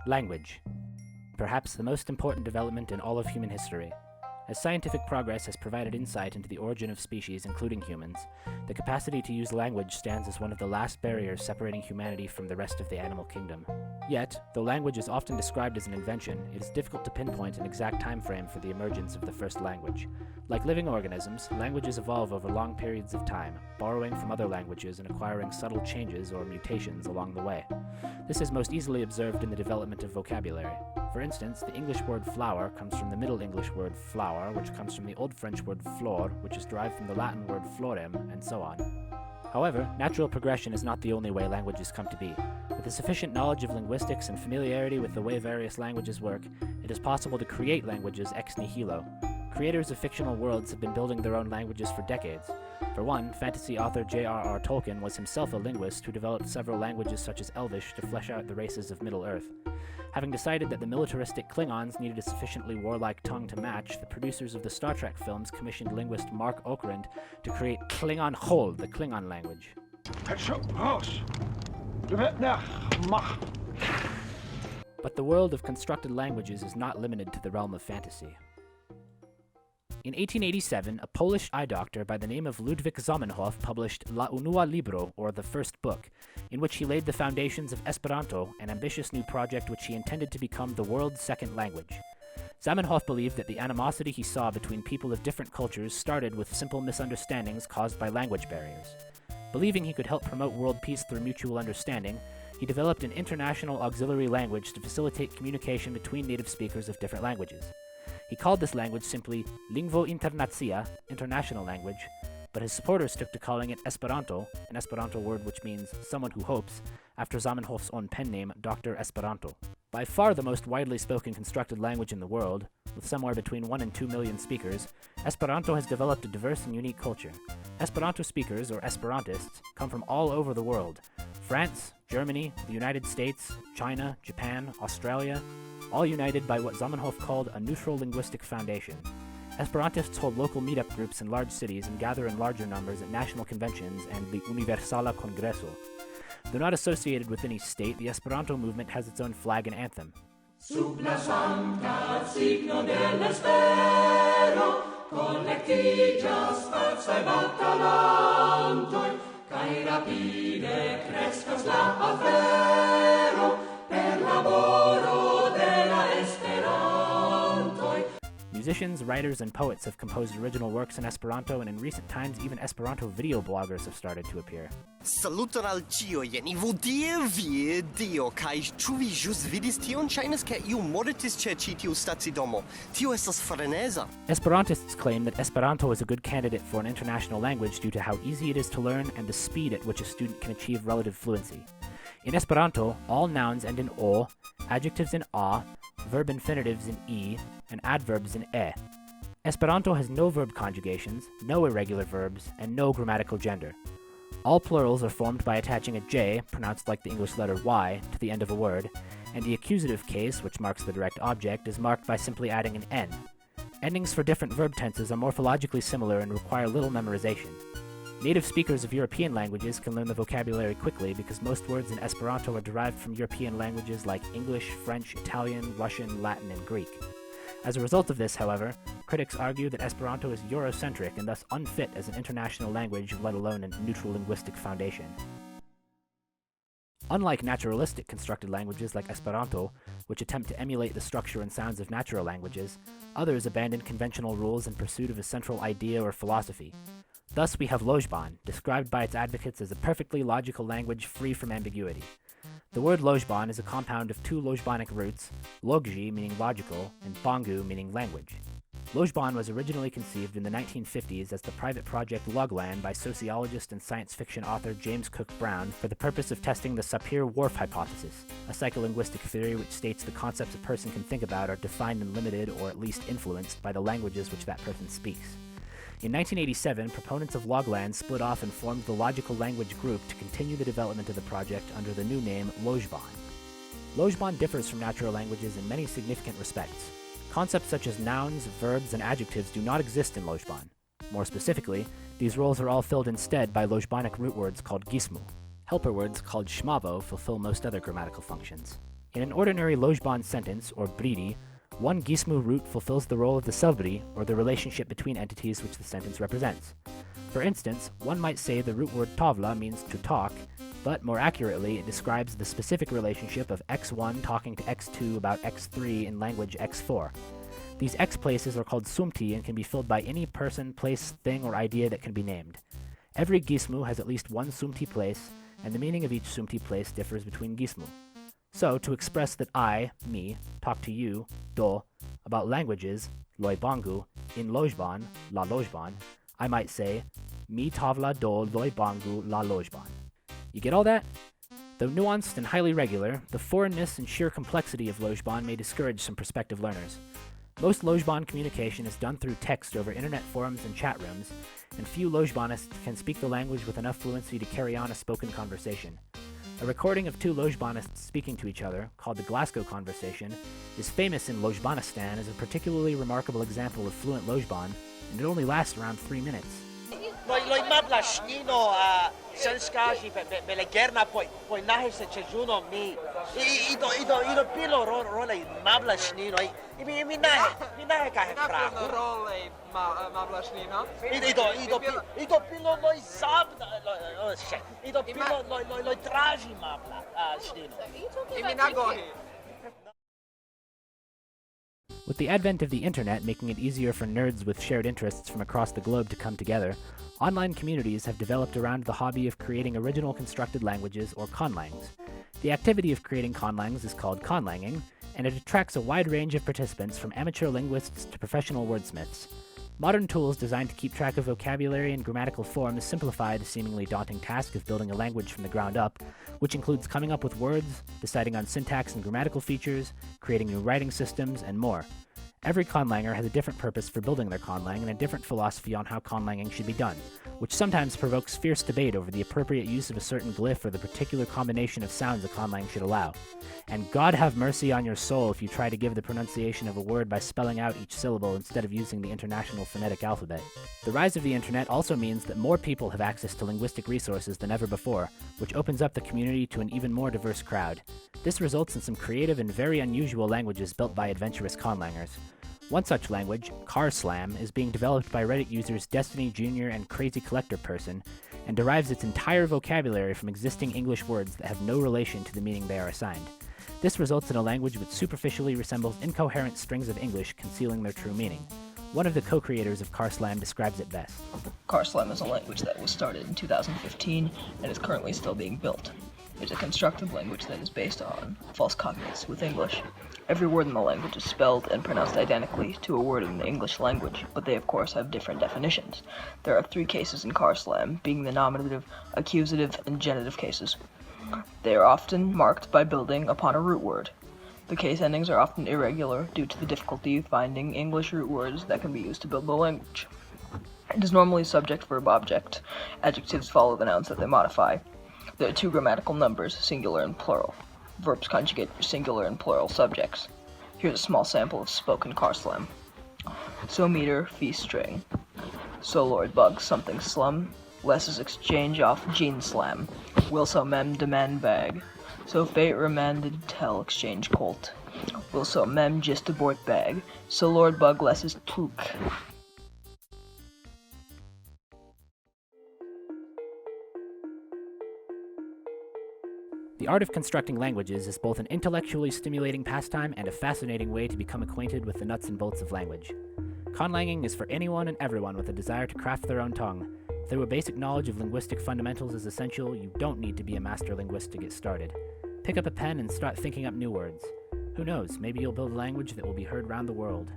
Language. Perhaps the most important development in all of human history. As scientific progress has provided insight into the origin of species, including humans, the capacity to use language stands as one of the last barriers separating humanity from the rest of the animal kingdom. Yet, though language is often described as an invention, it is difficult to pinpoint an exact time frame for the emergence of the first language. Like living organisms, languages evolve over long periods of time, borrowing from other languages and acquiring subtle changes or mutations along the way. This is most easily observed in the development of vocabulary. For instance, the English word flower comes from the Middle English word flower, which comes from the Old French word flor, which is derived from the Latin word florem, and so on. However, natural progression is not the only way languages come to be. With a sufficient knowledge of linguistics and familiarity with the way various languages work, it is possible to create languages ex nihilo. Creators of fictional worlds have been building their own languages for decades. For one, fantasy author J.R.R. Tolkien was himself a linguist who developed several languages such as Elvish to flesh out the races of Middle-earth. Having decided that the militaristic Klingons needed a sufficiently warlike tongue to match, the producers of the Star Trek films commissioned linguist Mark Okrand to create Klingon Hol, the Klingon language. But the world of constructed languages is not limited to the realm of fantasy. In 1887, a Polish eye doctor by the name of Ludwik Zamenhof published La Unua Libro, or The First Book, in which he laid the foundations of Esperanto, an ambitious new project which he intended to become the world's second language. Zamenhof believed that the animosity he saw between people of different cultures started with simple misunderstandings caused by language barriers. Believing he could help promote world peace through mutual understanding, he developed an international auxiliary language to facilitate communication between native speakers of different languages. He called this language simply Lingvo Internacia, international language, but his supporters took to calling it Esperanto, an Esperanto word which means someone who hopes, after Zamenhof's own pen name, Dr. Esperanto. By far the most widely spoken constructed language in the world, with somewhere between 1 and 2 million speakers, Esperanto has developed a diverse and unique culture. Esperanto speakers, or Esperantists, come from all over the world: France, Germany, the United States, China, Japan, Australia, all united by what Zamenhof called a neutral linguistic foundation. Esperantists hold local meetup groups in large cities and gather in larger numbers at national conventions and the Universala Congreso. Though not associated with any state, the Esperanto movement has its own flag and anthem. Sub la sancta signo dell'espero, collectigas falsae batalantoi, cae rapide crescas la afero, per laboro della esperantoi. Musicians, writers, and poets have composed original works in Esperanto, and in recent times even Esperanto video bloggers have started to appear. Saluton al ĉiuj, ni vodie vie dio, kaj ĉu vi ĵus vidis tion? Ŝajnas ke iu mortis ĉe ĉi tiu stacidomo. Tio estas freneza. Esperantists claim that Esperanto is a good candidate for an international language due to how easy it is to learn and the speed at which a student can achieve relative fluency. In Esperanto, all nouns end in o, adjectives in a, verb infinitives in e, and adverbs in e. Esperanto has no verb conjugations, no irregular verbs, and no grammatical gender. All plurals are formed by attaching a j, pronounced like the English letter y, to the end of a word, and the accusative case, which marks the direct object, is marked by simply adding an n. Endings for different verb tenses are morphologically similar and require little memorization. Native speakers of European languages can learn the vocabulary quickly because most words in Esperanto are derived from European languages like English, French, Italian, Russian, Latin, and Greek. As a result of this, however, critics argue that Esperanto is Eurocentric and thus unfit as an international language, let alone a neutral linguistic foundation. Unlike naturalistic constructed languages like Esperanto, which attempt to emulate the structure and sounds of natural languages, others abandon conventional rules in pursuit of a central idea or philosophy. Thus we have Lojban, described by its advocates as a perfectly logical language free from ambiguity. The word Lojban is a compound of two Lojbanic roots, Logji meaning logical, and Bangu meaning language. Lojban was originally conceived in the 1950s as the private project Logland by sociologist and science fiction author James Cook Brown for the purpose of testing the Sapir-Whorf hypothesis, a psycholinguistic theory which states the concepts a person can think about are defined and limited or at least influenced by the languages which that person speaks. In 1987, proponents of Logland split off and formed the Logical Language Group to continue the development of the project under the new name Lojban. Lojban differs from natural languages in many significant respects. Concepts such as nouns, verbs, and adjectives do not exist in Lojban. More specifically, these roles are all filled instead by Lojbanic root words called gismu. Helper words called shmavo fulfill most other grammatical functions. In an ordinary Lojban sentence, or bridi, one Gismu root fulfills the role of the selbri, or the relationship between entities which the sentence represents. For instance, one might say the root word tavla means to talk, but more accurately it describes the specific relationship of x1 talking to x2 about x3 in language x4. These x places are called sumti and can be filled by any person, place, thing, or idea that can be named. Every Gismu has at least one sumti place, and the meaning of each sumti place differs between Gismu. So, to express that I, me, talk to you, do, about languages, loi bangu, in Lojban, la Lojban, I might say, mi tavla do loi bangu la Lojban. You get all that? Though nuanced and highly regular, the foreignness and sheer complexity of Lojban may discourage some prospective learners. Most Lojban communication is done through text over internet forums and chat rooms, and few Lojbanists can speak the language with enough fluency to carry on a spoken conversation. A recording of two Lojbanists speaking to each other, called the Glasgow Conversation, is famous in Lojbanistan as a particularly remarkable example of fluent Lojban, and it only lasts around 3 minutes. Loj mabla shnino senskaži bele gerna poi nahe se chejuno mi ido pilo role mabla shnino mi nahe kahe fraku Role mabla shnino. Ido pilo loj zabna ido pilo loj traži mabla shnino. Imi nagohi. With the advent of the internet making it easier for nerds with shared interests from across the globe to come together, online communities have developed around the hobby of creating original constructed languages, or conlangs. The activity of creating conlangs is called conlanging, and it attracts a wide range of participants from amateur linguists to professional wordsmiths. Modern tools designed to keep track of vocabulary and grammatical forms simplify the seemingly daunting task of building a language from the ground up, which includes coming up with words, deciding on syntax and grammatical features, creating new writing systems, and more. Every conlanger has a different purpose for building their conlang and a different philosophy on how conlanging should be done, which sometimes provokes fierce debate over the appropriate use of a certain glyph or the particular combination of sounds a conlang should allow. And God have mercy on your soul if you try to give the pronunciation of a word by spelling out each syllable instead of using the International Phonetic Alphabet. The rise of the internet also means that more people have access to linguistic resources than ever before, which opens up the community to an even more diverse crowd. This results in some creative and very unusual languages built by adventurous conlangers. One such language, Car Slam, is being developed by Reddit users Destiny Jr. and CrazyCollectorPerson, and derives its entire vocabulary from existing English words that have no relation to the meaning they are assigned. This results in a language which superficially resembles incoherent strings of English concealing their true meaning. One of the co-creators of Car Slam describes it best. Car Slam is a language that was started in 2015 and is currently still being built. It's a constructed language that is based on false cognates with English. Every word in the language is spelled and pronounced identically to a word in the English language, but they of course have different definitions. There are 3 cases in Car Slam, being the nominative, accusative, and genitive cases. They are often marked by building upon a root word. The case endings are often irregular due to the difficulty finding English root words that can be used to build the language. It is normally subject, verb, object. Adjectives follow the nouns that they modify. There are 2 grammatical numbers, singular and plural. Verbs conjugate for singular and plural subjects. Here's a small sample of spoken Car Slam. So meter, fee string. So Lord bug, something slum. Less's exchange off gene slam. Will so mem demand bag. So fate remanded tell exchange colt. Will so mem just abort bag. So Lord bug less's took. The art of constructing languages is both an intellectually stimulating pastime and a fascinating way to become acquainted with the nuts and bolts of language. Conlanging is for anyone and everyone with a desire to craft their own tongue. Though a basic knowledge of linguistic fundamentals is essential, you don't need to be a master linguist to get started. Pick up a pen and start thinking up new words. Who knows, maybe you'll build a language that will be heard around the world.